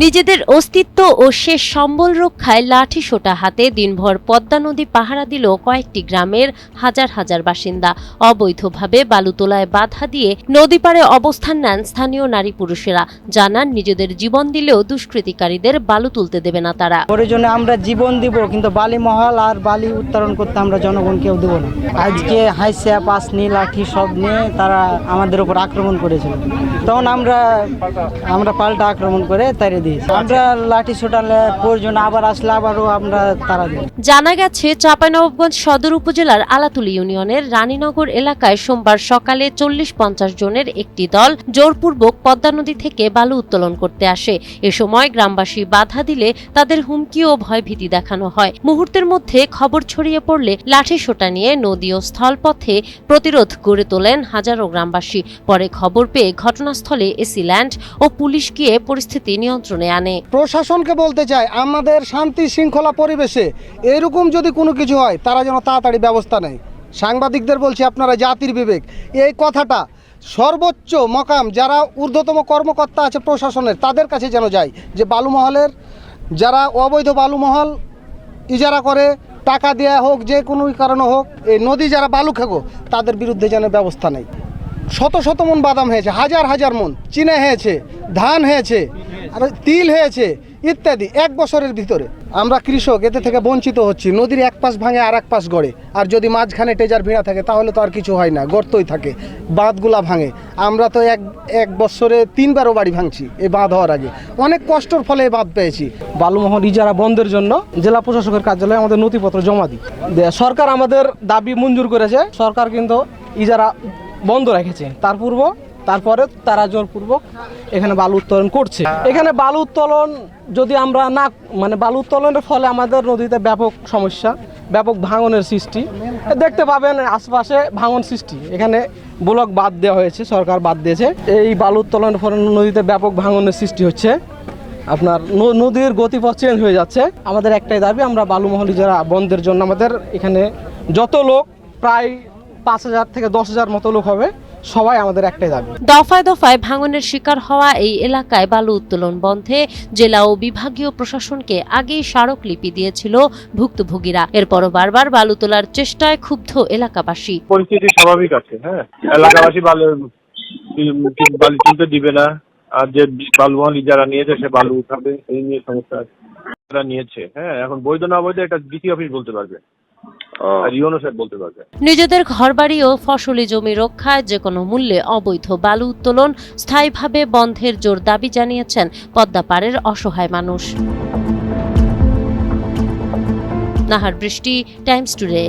নিজেদের অস্তিত্ব ও শেষ সম্বল রক্ষায় লাঠি সোটা হাতে দিনভর পদ্মা নদী পাহারা দিল কয়েকটি গ্রামের হাজার হাজার বাসিন্দা। অবৈধভাবে বালু তোলায় বাধা দিয়ে নদী পাড়ে অবস্থান নেন স্থানীয় নারী পুরুষেরা। জানান, নিজেদের জীবন দিলেও দুষ্কৃতিকারীদের বালু তুলতে দেবে না তারা। প্রয়োজনে আমরা জীবন দিব, কিন্তু বালি মহল আর বালি উত্তোলন করতে আমরা জনগণকেও দেব না। আজকে হাইসা পাসনি লাঠি সব নিয়ে তারা আমাদের উপর আক্রমণ করেছিল, তখন আমরা পাল্টা আক্রমণ করে তাড়িয়ে দিয়েছি। আমরা লাঠি ছোটালে প্রয়োজন আবার আসলে আবারও আমরা তারা দিই। জানা গেছে, চাঁপাইনবাবগঞ্জ সদর উপজেলার আলাতুলি ইউনিয়নের রানীনগর এলাকায় সোমবার সকালে 40-50 জনের একটি দল জোরপূর্বক পদ্মা নদী থেকে বালু উত্তোলন করতে আসে। এ সময় গ্রামবাসী বাধা দিলে তাদের হুমকি ও ভয়ভীতি দেখানো হয়। মুহূর্তের মধ্যে খবর ছড়িয়ে পড়লে লাঠি সোটা নিয়ে নদী ও স্থলপথে প্রতিরোধ গড়ে তোলেন হাজারো গ্রামবাসী। পরে খবর পেয়ে ঘটনাস্থলে এসি ল্যান্ড ও পুলিশ গিয়ে পরিস্থিতি নিয়ন্ত্রণে আনে। প্রশাসনকে বলতে চাই, আমাদের শান্তি শৃঙ্খলা পরিবেশে এরকম যদি কোনো কিছু হয় তারা যেন তাড়াতাড়ি ব্যবস্থা নেয়। সাংবাদিকদের বলছি, আপনারা জাতির বিবেক, এই কথাটা সর্বোচ্চ মকাম যারা ঊর্ধ্বতম কর্মকর্তা আছে প্রশাসনের, তাদের কাছে যেন যায় যে বালুমহলের যারা অবৈধ বালুমহল ইজারা করে টাকা দেওয়া হোক, যে কোনো কারণে হোক, এই নদী যারা বালু খেগো তাদের বিরুদ্ধে যেন ব্যবস্থা নেয়। শত শত মন বাদাম হয়েছে, হাজার হাজার মন চিনা হয়েছে, ধান হয়েছে, আর তিল হয়েছে ইত্যাদি। 1 বছরের ভিতরে আমরা কৃষক এতে থেকে বঞ্চিত হচ্ছি। নদীর এক পাশ ভাঙে আর এক পাশ গড়ে, আর যদি মাঝখানে টেজার ভিড়া থাকে তাহলে তো আর কিছু হয় না, গর্তই থাকে, বাঁধগুলা ভাঙে। আমরা তো এক বছরে 3 বারও বাড়ি ভাঙছি এই বাঁধ হওয়ার আগে। অনেক কষ্টর ফলে এই বাঁধ পেয়েছি। বালুমহল ইজারা বন্ধের জন্য জেলা প্রশাসকের কার্যালয়ে আমাদের নথিপত্র জমা দিই। সরকার আমাদের দাবি মঞ্জুর করেছে। সরকার কিন্তু ইজারা বন্ধ রেখেছে। তারপরে তারা জোরপূর্বক এখানে বালু উত্তোলন করছে। এখানে বালু উত্তোলন যদি আমরা না বালু উত্তোলনের ফলে আমাদের নদীতে ব্যাপক সমস্যা, ব্যাপক ভাঙনের সৃষ্টি দেখতে পাবেন। আশপাশে ভাঙন সৃষ্টি, এখানে ব্লক বাদ দেওয়া হয়েছে, সরকার বাদ দিয়েছে। এই বালু উত্তোলনের ফলে নদীতে ব্যাপক ভাঙনের সৃষ্টি হচ্ছে। আপনার নদীর গতিপথ চেঞ্জ হয়ে যাচ্ছে। আমাদের একটাই দাবি, আমরা বালুমহল ইজারা বন্ধের জন্য আমাদের এখানে যত লোক, প্রায় 5,000 থেকে 10,000 মতো লোক হবে, সবাই আমাদের একটাই দাবি। দফায় দফায় ভাঙনের শিকার হওয়া এই এলাকায় বালু উত্তোলন বন্ধে জেলা ও বিভাগীয় প্রশাসনকে আগেই স্মারকলিপি দিয়েছিল ভুক্তভোগীরা। এরপরও বারবার বালু তোলার চেষ্টায় ক্ষুব্ধ এলাকাবাসী। পরিস্থিতি স্বাভাবিক আছে, হ্যাঁ, এলাকাবাসী বালু তুলতে দিবে না, আর যে বালুমহল ইজারা নিয়েছে সে বালু উঠাবে, এই নিয়ে সমস্যা আছে। নিয়েছে, হ্যাঁ, এখন বৈধ না বৈধ এটা ডিসি অফিস বলতে পারবে, বলতে পারবে। নিজেদের ঘরবাড়ি ও ফসলি জমি রক্ষায় যে কোনো মূল্যে অবৈধ বালু উত্তোলন স্থায়ীভাবে বন্ধের জোর দাবি জানিয়েছেন পদ্মা পাড়ের অসহায় মানুষ। নাহার বৃষ্টি, টাইমস টুডে।